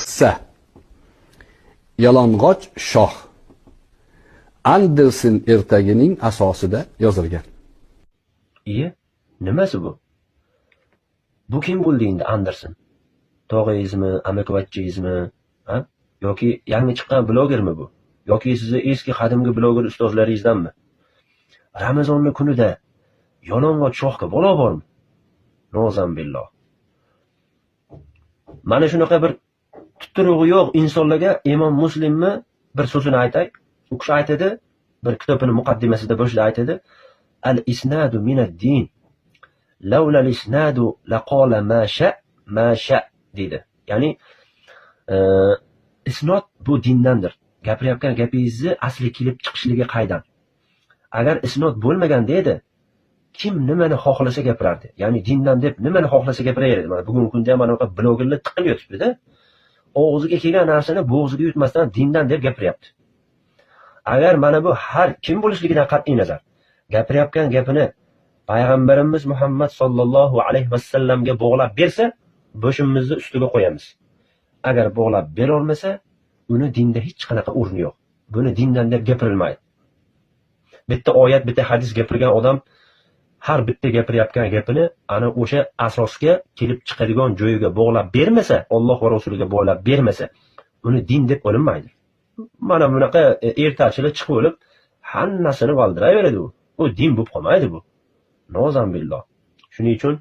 Qissa. Yalang'och shoh. Andersen ertagining asosida yozilgan. Nimasi bu? Bu kim bo'ldi endi Andersen? Tog'izmi, amakivachchizmi, ha? Yoki yangi chiqqan blogermi bu? Yoki sizni eski qadimgi bloger ustozlaringizdanmi? Ramazonning kunida yalang'och shohga bola bormi? Nozan billah. Mana shunaqa bir tuturug'i yo'q insonlarga Imom Muslimmi bir so'zini aytay. U kishi aytadi, bir kitobining muqaddimasida boshida aytadi, al-isnadu minad-din. Laula al-isnadu laqala ma sha dedi. Ya'ni isnod bu dindandir. Gapirayotgan gapingizni asli kelib chiqishligi qaydan? Agar isnod bo'lmaganda edi, kim nimani xohlasa gapirardi. Ya'ni dindan deb nimani xohlasa gapiraveradi. Mana bugungi kunda ham mana bunaqa blogerlar tiqilib yotibdi-da. Og'ziga kelgan narsani bo'g'ziga yutmasdan dindan deb gapiryapti. Agar mana bu har kim bo'lishligidan qat'iy nazar gapirayotgan gapini payg'ambarimiz Muhammad sallallohu alayhi vasallamga bog'lab bersa, boshimizni ustiga qo'yamiz. Agar bog'lab bera olmasa, uni dinda hech qanaqa o'rni yo'q. Buni dindan deb gapirilmaydi. Bitta oyat, bitta hadis gapirgan odam har bitta gapirayotgan gapini ana o'sha asosga kelib chiqadigan joyiga bog'lab bermasa, Alloh va rasuliga bog'lab bermasa, uni din deb olinmaydi. Mana bunaqa ertachilar chiqib olib, hammasini valdiraveradi u. U din bo'lib qolmaydi bu. Nozan billah. Shuning uchun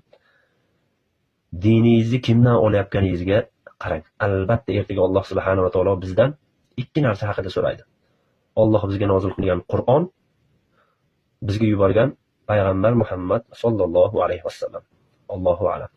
diningizni kimdan olayotganingizga qarang. Albatta ertaga Alloh subhanahu va taolo bizdan ikki narsa haqida so'raydi. Alloh bizga nozil qilgan Qur'on, bizga yuborgan payg'ambar Muhammad sallallohu alayhi vasallam. Allohu a'lam.